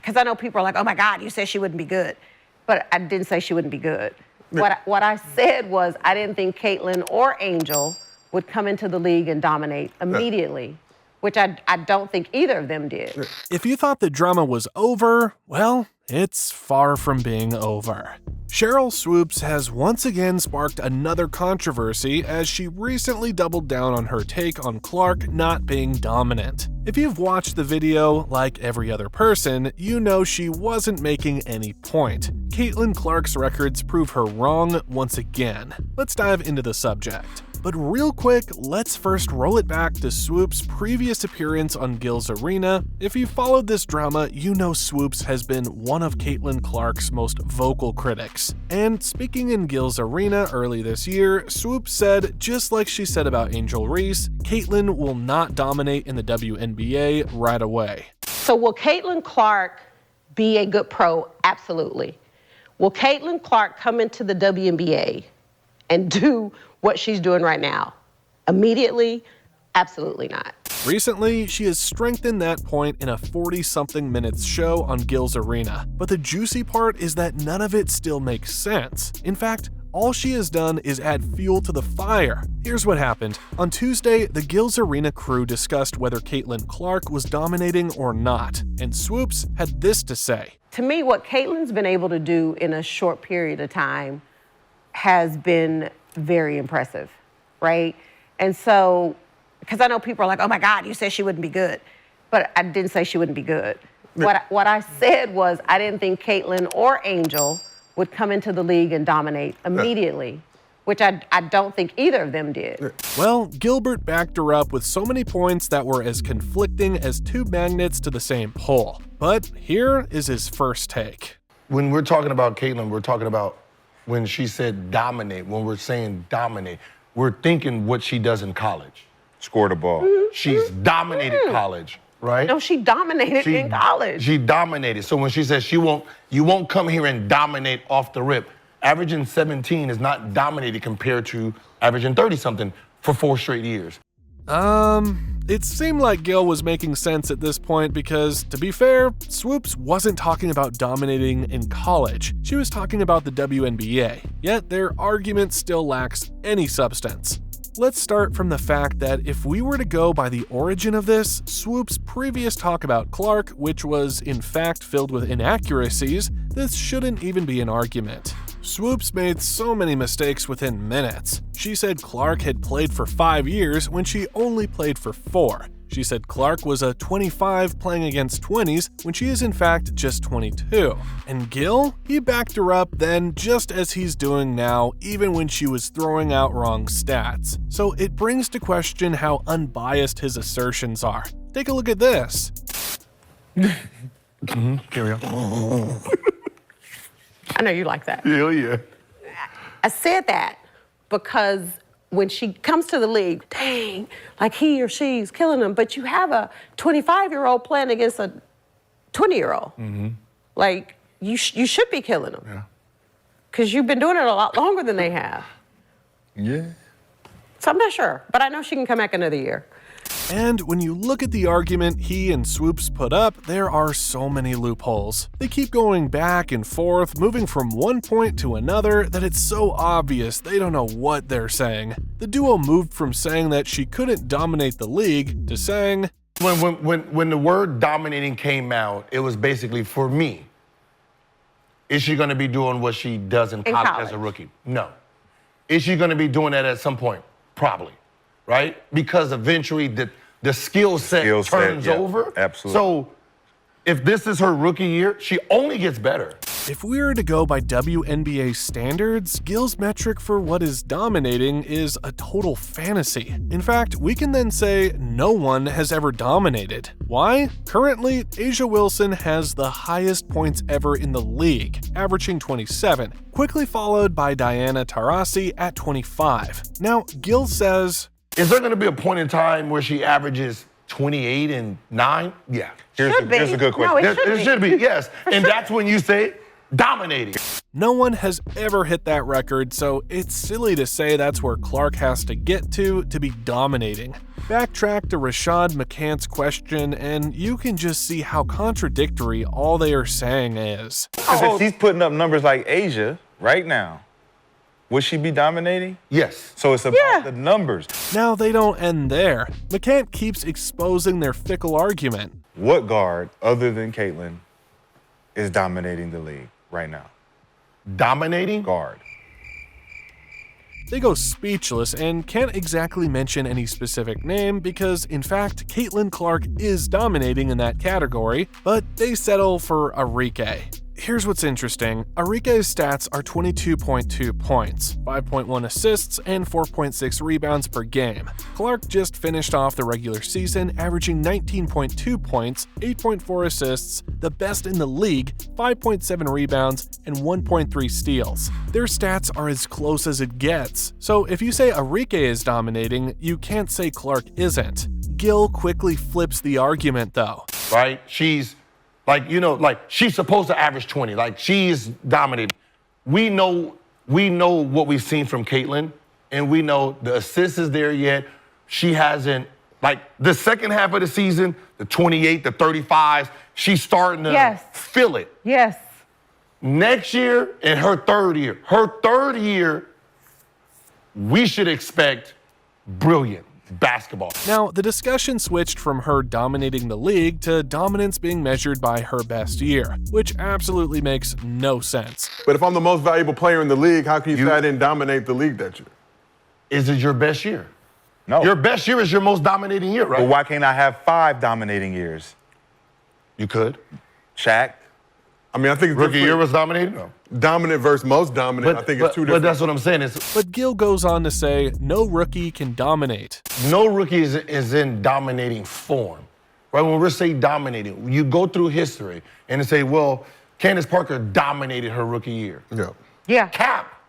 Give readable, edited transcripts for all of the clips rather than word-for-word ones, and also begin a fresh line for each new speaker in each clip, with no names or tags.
because I know people are like, oh my God, you said she wouldn't be good. But I didn't say she wouldn't be good. What I said was I didn't think Caitlyn or Angel would come into the league and dominate immediately, which I don't think either of them did.
If you thought the drama was over, well, it's far from being over. Sheryl Swoopes has once again sparked another controversy as she recently doubled down on her take on Clark not being dominant. If you've watched the video, like every other person, you know she wasn't making any point. Caitlin Clark's records prove her wrong once again. Let's dive into the subject. But real quick, let's first roll it back to Swoopes' previous appearance on Gil's Arena. If you followed this drama, you know Swoopes has been one of Caitlin Clark's most vocal critics. And speaking in Gil's Arena early this year, Swoopes said, just like she said about Angel Reese, Caitlin will not dominate in the WNBA right away.
So will Caitlin Clark be a good pro? Absolutely. Will Caitlin Clark come into the WNBA and do what she's doing right now immediately? Absolutely not.
Recently, she has strengthened that point in a 40-something minutes show on Gil's Arena. But the juicy part is that none of it still makes sense. In fact, all she has done is add fuel to the fire. Here's what happened. On Tuesday, the Gil's Arena crew discussed whether Caitlin Clark was dominating or not, and Swoopes had this to say.
To me, what Caitlyn's been able to do in a short period of time has been very impressive, right? And so, because I know people are like, oh my God, you said she wouldn't be good. But I didn't say she wouldn't be good. What I said was I didn't think Caitlyn or Angel would come into the league and dominate immediately, which I don't think either of them did.
Well, Gilbert backed her up with so many points that were as conflicting as two magnets to the same pole. But here is his first take.
When we're talking about Caitlyn, we're talking about when she said dominate. When we're saying dominate, we're thinking what she does in college.
Score the ball.
She's dominated college, right?
No, she dominated in college.
She dominated. So when she says you won't come here and dominate off the rip, averaging 17 is not dominated compared to averaging 30-something for 4 straight years.
It seemed like Gil was making sense at this point because, to be fair, Swoopes wasn't talking about dominating in college. She was talking about the WNBA, yet their argument still lacks any substance. Let's start from the fact that if we were to go by the origin of this, Swoopes' previous talk about Clark, which was in fact filled with inaccuracies, this shouldn't even be an argument. Swoopes made so many mistakes within minutes. She said Clark had played for 5 years when she only played for 4. She said Clark was a 25 playing against 20s when she is in fact just 22. And Gil, he backed her up then just as he's doing now, even when she was throwing out wrong stats. So it brings to question how unbiased his assertions are. Take a look at this.
Carry on.
I know you like that.
Hell yeah.
I said that because when she comes to the league, dang, like he or she's killing them, but you have a 25-year-old playing against a 20-year-old. Like, you should be killing them.
Yeah.
Because you've been doing it a lot longer than they have.
Yeah.
So I'm not sure, but I know she can come back another year.
And when you look at the argument he and Swoopes put up, there are so many loopholes. They keep going back and forth, moving from one point to another that it's so obvious they don't know what they're saying. The duo moved from saying that she couldn't dominate the league to saying,
When the word dominating came out, it was basically for me. Is she going to be doing what she does in college as a rookie? No. Is she going to be doing that at some point? Probably. Right? Because eventually the skill set turns over.
Absolutely.
So if this is her rookie year, she only gets better.
if we were to go by WNBA standards, Gil's metric for what is dominating is a total fantasy. In fact, we can then say no one has ever dominated. Why? Currently, A'ja Wilson has the highest points ever in the league, averaging 27, quickly followed by Diana Taurasi at 25. Now, Gil says,
is there going to be a point in time where she averages 28 and 9? Yeah.
Here's a good question.
No, it should be.
It should be, yes. And that's when you say dominating.
No one has ever hit that record, so it's silly to say that's where Clark has to get to be dominating. Backtrack to Rashad McCant's question, and you can just see how contradictory all they are saying is.
Because if she's putting up numbers like Asia right now, would she be dominating?
Yes.
So it's about the numbers.
Now they don't end there. McCant keeps exposing their fickle argument.
What guard, other than Caitlin, is dominating the league right now?
Dominating?
Guard.
They go speechless and can't exactly mention any specific name because, in fact, Caitlin Clark is dominating in that category, but they settle for Arike. Here's what's interesting. Arike's stats are 22.2 points, 5.1 assists, and 4.6 rebounds per game. Clark just finished off the regular season averaging 19.2 points, 8.4 assists, the best in the league, 5.7 rebounds, and 1.3 steals. Their stats are as close as it gets. So if you say Arike is dominating, you can't say Clark isn't. Gill quickly flips the argument though.
Right? She's she's supposed to average 20. Like, she's dominating. We know what we've seen from Caitlin, and we know the assist is there yet. She hasn't, the second half of the season, the 28, the 35s, she's starting to feel it.
Yes.
Next year, in her third year, we should expect brilliant basketball.
Now, the discussion switched from her dominating the league to dominance being measured by her best year, which absolutely makes no sense.
But if I'm the most valuable player in the league, how can you say I didn't dominate the league that year?
Is it your best year?
No.
Your best year is your most dominating year, right?
But why can't I have 5 dominating years?
You could.
Shaq?
I mean, I think
Rookie year was dominating? No.
Dominant versus most dominant, I think it's two different.
But that's what I'm saying.
But Gill goes on to say, no rookie can dominate.
No rookie is in dominating form. Right? When we're saying dominating, you go through history and say, well, Candace Parker dominated her rookie year.
Yeah.
Yeah.
Cap.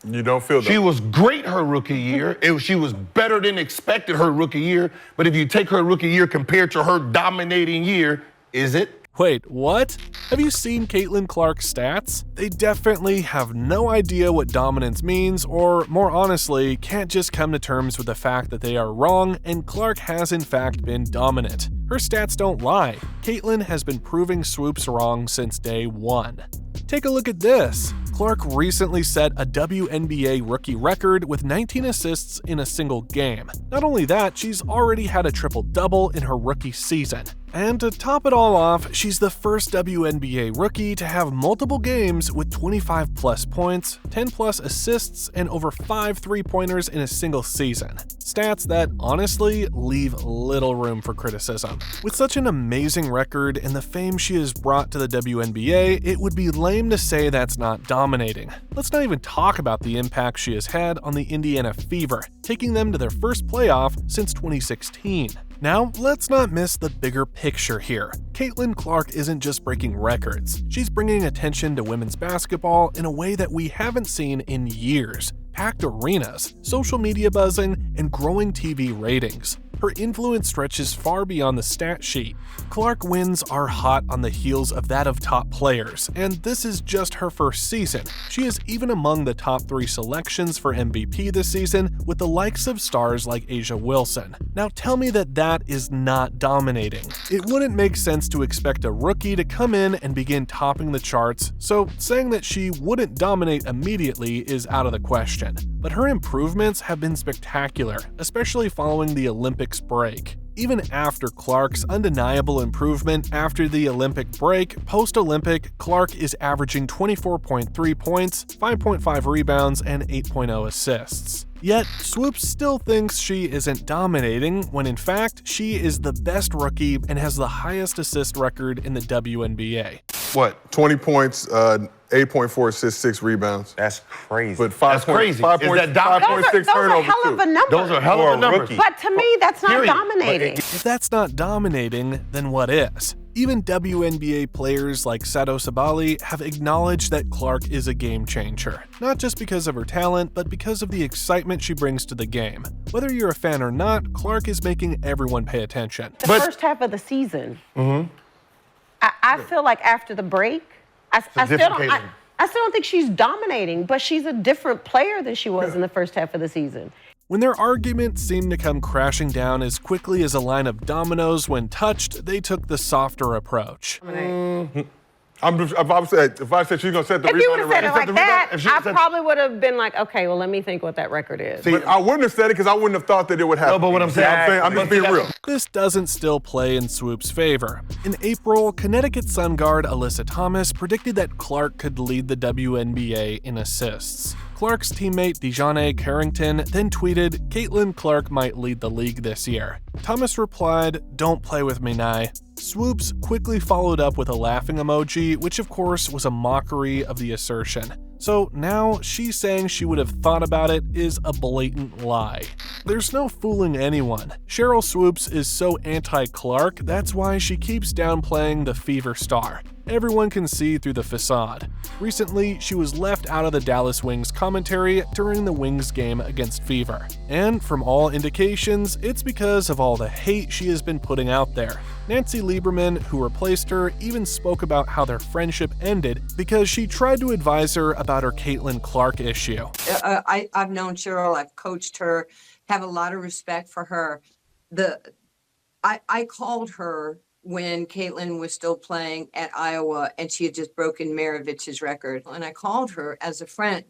You don't feel that.
She was great her rookie year. She was better than expected her rookie year. But if you take her rookie year compared to her dominating year, is it?
Wait, what? Have you seen Caitlin Clark's stats? They definitely have no idea what dominance means, or more honestly, can't just come to terms with the fact that they are wrong and Clark has in fact been dominant. Her stats don't lie. Caitlin has been proving Swoopes wrong since day one. Take a look at this. Clark recently set a WNBA rookie record with 19 assists in a single game. Not only that, she's already had a triple-double in her rookie season. And to top it all off, she's the first WNBA rookie to have multiple games with 25-plus points, 10-plus assists, and over 5 three-pointers in a single season. Stats that, honestly, leave little room for criticism. With such an amazing record and the fame she has brought to the WNBA, it would be lame to say that's not dominating. Let's not even talk about the impact she has had on the Indiana Fever, taking them to their first playoff since 2016. Now, let's not miss the bigger picture here. Caitlin Clark isn't just breaking records. She's bringing attention to women's basketball in a way that we haven't seen in years. Packed arenas, social media buzzing, and growing TV ratings. Her influence stretches far beyond the stat sheet. Clark wins are hot on the heels of that of top players, and this is just her first season. She is even among the top 3 selections for MVP this season, with the likes of stars like Asia Wilson. Now tell me that is not dominating. It wouldn't make sense to expect a rookie to come in and begin topping the charts, so saying that she wouldn't dominate immediately is out of the question. But her improvements have been spectacular, especially following the Olympics break. Even after Clark's undeniable improvement after the Olympic break, post-Olympic, Clark is averaging 24.3 points, 5.5 rebounds, and 8.0 assists. Yet, Swoopes still thinks she isn't dominating, when in fact, she is the best rookie and has the highest assist record in the WNBA.
What? 20 points, 8.4 assists, 6 rebounds.
That's crazy.
But
That's crazy.
5.6
Those are hell of a number.
Those are hell of a numbers.
But to me, that's not
Period.
dominating.
If that's not dominating, then what is? Even WNBA players like Sato Sabali have acknowledged that Clark is a game changer. Not just because of her talent, but because of the excitement she brings to the game. Whether you're a fan or not, Clark is making everyone pay attention.
The first half of the season, I feel like after the break, I still don't. I still don't think she's dominating, but she's a different player than she was in the first half of the season.
When their argument seemed to come crashing down as quickly as a line of dominoes when touched, they took the softer approach.
If I said she's going to set the
If you would
rebounding
have said it
record,
like that, I probably would have been like, okay, well, let me think what that record is.
but I wouldn't have said it because I wouldn't have thought that it would happen.
No, but what I'm saying,
I'm just being real.
This doesn't still play in Swoopes' favor. In April, Connecticut Sun guard Alyssa Thomas predicted that Clark could lead the WNBA in assists. Clark's teammate DeJounte Carrington then tweeted, "Caitlin Clark might lead the league this year." Thomas replied, "Don't play with me, Nye." Swoopes quickly followed up with a laughing emoji, which of course was a mockery of the assertion. So now she's saying she would have thought about it is a blatant lie. There's no fooling anyone. Sheryl Swoopes is so anti-Clark, that's why she keeps downplaying the Fever star. Everyone can see through the facade. Recently, she was left out of the Dallas Wings commentary during the Wings game against Fever. And from all indications, it's because of all the hate she has been putting out there. Nancy Lieberman, who replaced her, even spoke about how their friendship ended because she tried to advise her about her Caitlin Clark issue.
I've known Sheryl, I've coached her, have a lot of respect for her. I called her when Caitlin was still playing at Iowa and she had just broken Maravich's record. And I called her as a friend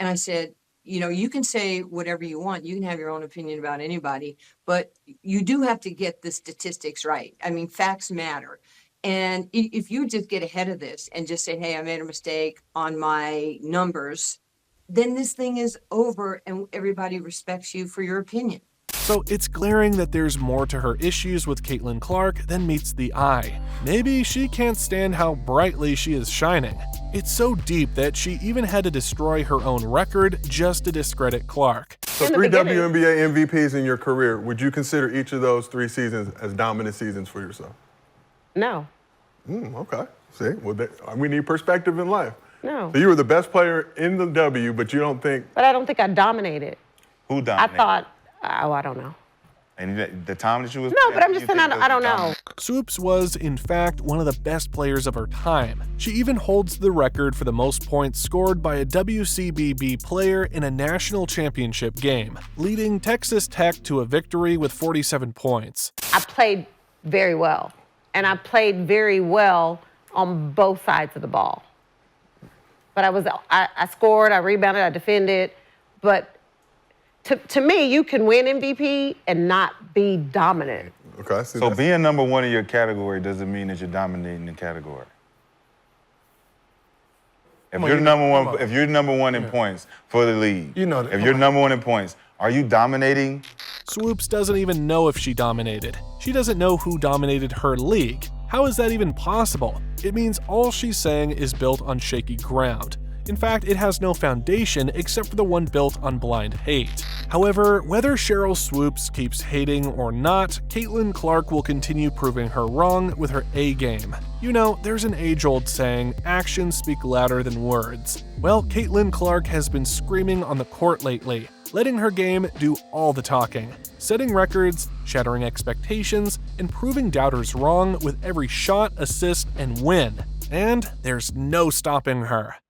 and I said, you know, you can say whatever you want. You can have your own opinion about anybody, but you do have to get the statistics right. I mean, facts matter. And if you just get ahead of this and just say, hey, I made a mistake on my numbers, then this thing is over and everybody respects you for your opinion.
So it's glaring that there's more to her issues with Caitlin Clark than meets the eye. Maybe she can't stand how brightly she is shining. It's so deep that she even had to destroy her own record just to discredit Clark.
So 3 WNBA MVPs in your career, would you consider each of those 3 seasons as dominant seasons for yourself?
No.
Okay. See, well, we need perspective in life.
No.
So you were the best player in the W, but you don't think...
But I don't think I dominated.
Who dominated?
I thought, I don't know.
And the time that you was...
No, but I'm just saying, I don't know.
Swoopes was, in fact, one of the best players of her time. She even holds the record for the most points scored by a WCBB player in a national championship game, leading Texas Tech to a victory with 47 points.
I played very well, and I played very well on both sides of the ball. But I scored, I rebounded, I defended, but to me, you can win MVP and not be dominant.
Okay,
so being number one in your category doesn't mean that you're dominating the category. If you're number one in points for the league, if you're number one in points, are you dominating?
Swoopes doesn't even know if she dominated. She doesn't know who dominated her league. How is that even possible? It means all she's saying is built on shaky ground. In fact, it has no foundation except for the one built on blind hate. However, whether Sheryl Swoopes keeps hating or not, Caitlin Clark will continue proving her wrong with her A game. You know, there's an age-old saying, actions speak louder than words. Well, Caitlin Clark has been screaming on the court lately, letting her game do all the talking, setting records, shattering expectations, and proving doubters wrong with every shot, assist, and win. And there's no stopping her.